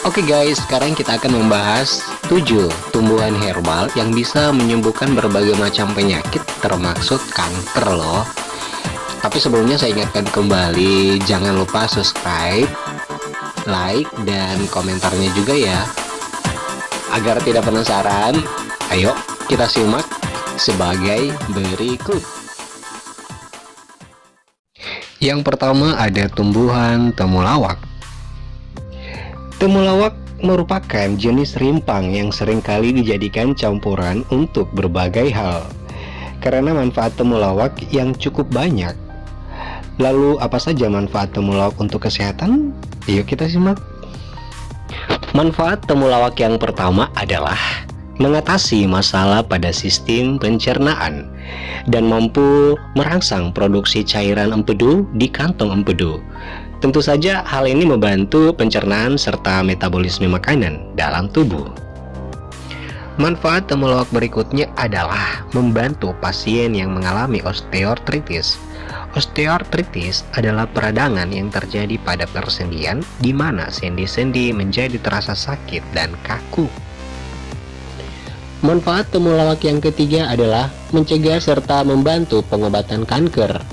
Oke guys, sekarang kita akan membahas 7 tumbuhan herbal yang bisa menyembuhkan berbagai macam penyakit termasuk kanker loh. Tapi sebelumnya saya ingatkan kembali, jangan lupa subscribe, like, dan komentarnya juga ya. Agar tidak penasaran, ayo kita simak sebagai berikut. Yang pertama ada tumbuhan temulawak. Temulawak merupakan jenis rimpang yang seringkali dijadikan campuran untuk berbagai hal karena manfaat temulawak yang cukup banyak. Lalu apa saja manfaat temulawak untuk kesehatan? Yuk kita simak. Manfaat temulawak yang pertama adalah mengatasi masalah pada sistem pencernaan dan mampu merangsang produksi cairan empedu di kantong empedu. Tentu saja hal ini membantu pencernaan serta metabolisme makanan dalam tubuh. Manfaat temulawak berikutnya adalah membantu pasien yang mengalami osteoartritis. Osteoartritis adalah peradangan yang terjadi pada persendian di mana sendi-sendi menjadi terasa sakit dan kaku. Manfaat temulawak yang ketiga adalah mencegah serta membantu pengobatan kanker.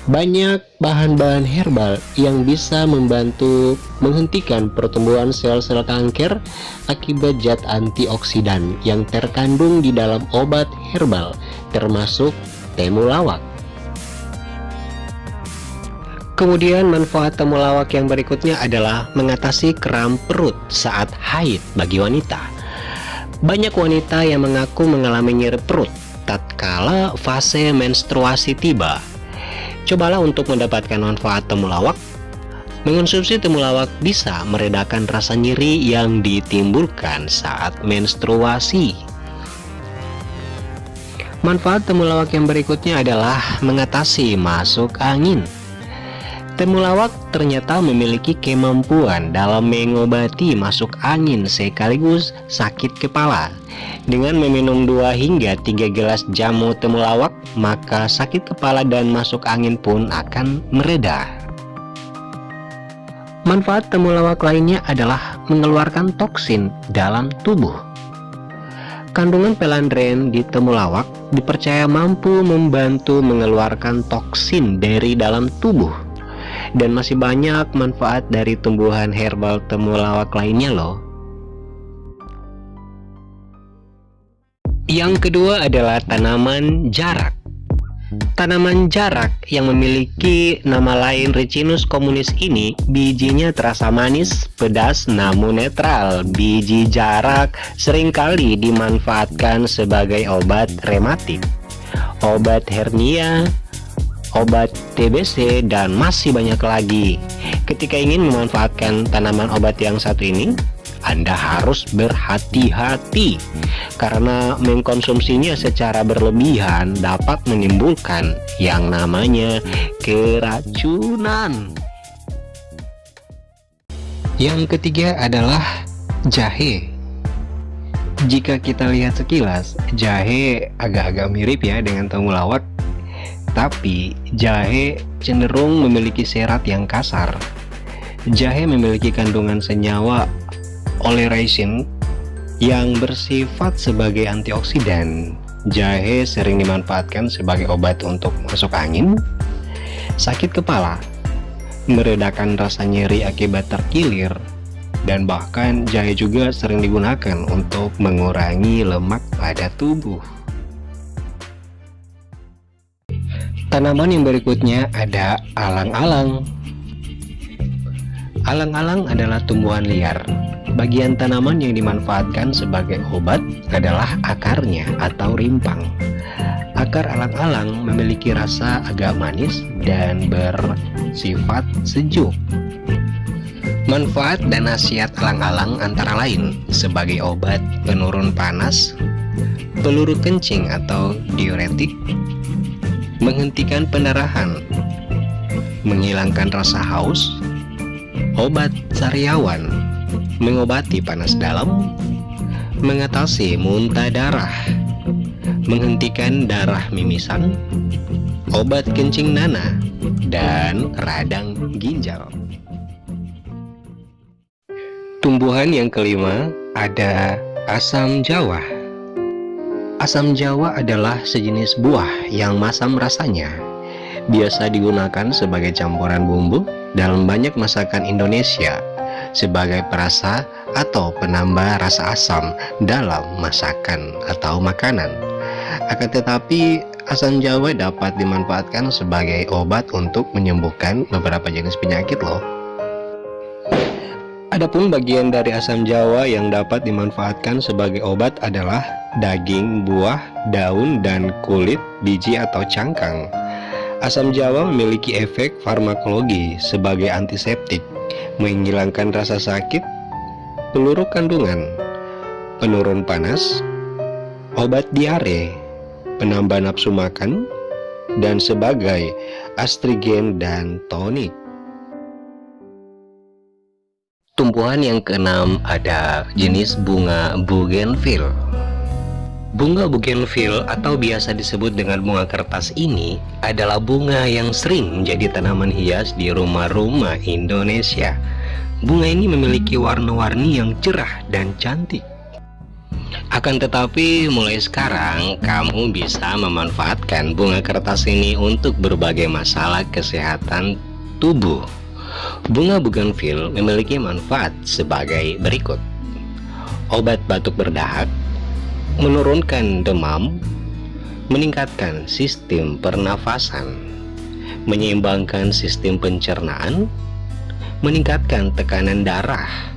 Banyak bahan-bahan herbal yang bisa membantu menghentikan pertumbuhan sel-sel kanker akibat zat antioksidan yang terkandung di dalam obat herbal, termasuk temulawak. Kemudian manfaat temulawak yang berikutnya adalah mengatasi kram perut saat haid bagi wanita. Banyak wanita yang mengaku mengalami nyeri perut tatkala fase menstruasi tiba. Cobalah untuk mendapatkan manfaat temulawak. Mengonsumsi temulawak bisa meredakan rasa nyeri yang ditimbulkan saat menstruasi. Manfaat temulawak yang berikutnya adalah mengatasi masuk angin. Temulawak ternyata memiliki kemampuan dalam mengobati masuk angin sekaligus sakit kepala. Dengan meminum 2 hingga 3 gelas jamu temulawak, maka sakit kepala dan masuk angin pun akan mereda. Manfaat temulawak lainnya adalah mengeluarkan toksin dalam tubuh. Kandungan pelandren di temulawak dipercaya mampu membantu mengeluarkan toksin dari dalam tubuh. Dan masih banyak manfaat dari tumbuhan herbal temulawak lainnya loh. Yang kedua adalah tanaman jarak. Tanaman jarak yang memiliki nama lain Ricinus communis ini, bijinya terasa manis, pedas, namun netral. Biji jarak seringkali dimanfaatkan sebagai obat rematik, obat hernia, obat TBC, dan masih banyak lagi. Ketika ingin memanfaatkan tanaman obat yang satu ini, Anda harus berhati-hati karena mengkonsumsinya secara berlebihan dapat menimbulkan yang namanya keracunan. Yang ketiga adalah jahe. Jika kita lihat sekilas, jahe agak-agak mirip ya dengan temulawak, tapi jahe cenderung memiliki serat yang kasar. Jahe memiliki kandungan senyawa oleracin yang bersifat sebagai antioksidan. Jahe sering dimanfaatkan sebagai obat untuk masuk angin, sakit kepala, meredakan rasa nyeri akibat terkilir, dan bahkan jahe juga sering digunakan untuk mengurangi lemak pada tubuh. Tanaman yang berikutnya ada alang-alang. Alang-alang adalah tumbuhan liar. Bagian tanaman yang dimanfaatkan sebagai obat adalah akarnya atau rimpang. Akar alang-alang memiliki rasa agak manis dan bersifat sejuk. Manfaat dan khasiat alang-alang antara lain sebagai obat penurun panas, peluru kencing atau diuretik, menghentikan pendarahan, menghilangkan rasa haus, obat sariawan, mengobati panas dalam, mengatasi muntah darah, menghentikan darah mimisan, obat kencing nanah, dan radang ginjal. Tumbuhan yang kelima ada asam jawa. Asam jawa adalah sejenis buah yang masam rasanya. Biasa digunakan sebagai campuran bumbu dalam banyak masakan Indonesia, sebagai perasa atau penambah rasa asam dalam masakan atau makanan. Akan tetapi, asam jawa dapat dimanfaatkan sebagai obat untuk menyembuhkan beberapa jenis penyakit loh. Adapun bagian dari asam jawa yang dapat dimanfaatkan sebagai obat adalah daging, buah, daun, dan kulit, biji atau cangkang. Asam jawa memiliki efek farmakologi sebagai antiseptik, menghilangkan rasa sakit, peluru kandungan, penurun panas, obat diare, penambah nafsu makan, dan sebagai astrigen dan tonik. Tumbuhan yang keenam ada jenis bunga bougainville. Bunga bougainville atau biasa disebut dengan bunga kertas ini adalah bunga yang sering menjadi tanaman hias di rumah-rumah Indonesia. Bunga ini memiliki warna-warni yang cerah dan cantik. Akan tetapi mulai sekarang kamu bisa memanfaatkan bunga kertas ini untuk berbagai masalah kesehatan tubuh. Bunga bougainville memiliki manfaat sebagai berikut: obat batuk berdahak, menurunkan demam, meningkatkan sistem pernafasan, menyeimbangkan sistem pencernaan, meningkatkan tekanan darah,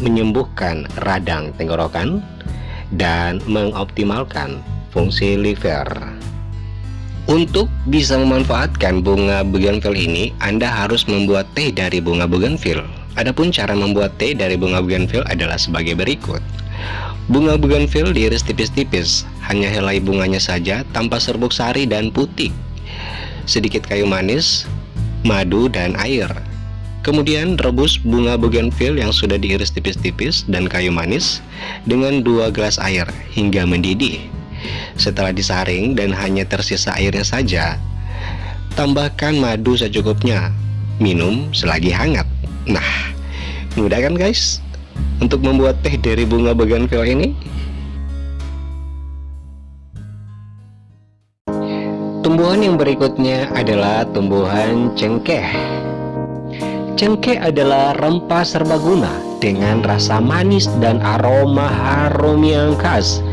menyembuhkan radang tenggorokan, dan mengoptimalkan fungsi liver. Untuk bisa memanfaatkan bunga bougainville ini, Anda harus membuat teh dari bunga bougainville. Adapun cara membuat teh dari bunga bougainville adalah sebagai berikut. Bunga bougainville diiris tipis-tipis, hanya helai bunganya saja tanpa serbuk sari dan putih. Sedikit kayu manis, madu, dan air. Kemudian rebus bunga bougainville yang sudah diiris tipis-tipis dan kayu manis dengan 2 gelas air hingga mendidih. Setelah disaring dan hanya tersisa airnya saja, tambahkan madu secukupnya. Minum selagi hangat. Nah, mudah kan guys untuk membuat teh dari bunga bougainville ini? Tumbuhan yang berikutnya adalah tumbuhan cengkeh. Cengkeh adalah rempah serbaguna dengan rasa manis dan aroma harum yang khas.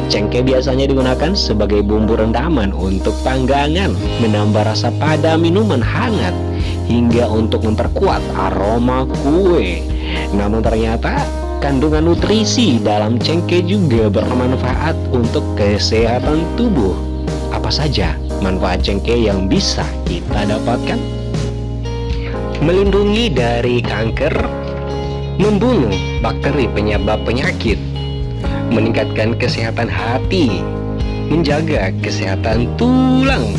Cengkeh biasanya digunakan sebagai bumbu rendaman untuk panggangan, menambah rasa pada minuman hangat, hingga untuk memperkuat aroma kue. Namun ternyata kandungan nutrisi dalam cengkeh juga bermanfaat untuk kesehatan tubuh. Apa saja manfaat cengkeh yang bisa kita dapatkan? Melindungi dari kanker, membunuh bakteri penyebab penyakit, meningkatkan kesehatan hati, menjaga kesehatan tulang,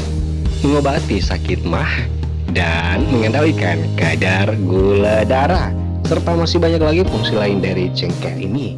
mengobati sakit mah, dan mengendalikan kadar gula darah, serta masih banyak lagi fungsi lain dari cengkeh ini.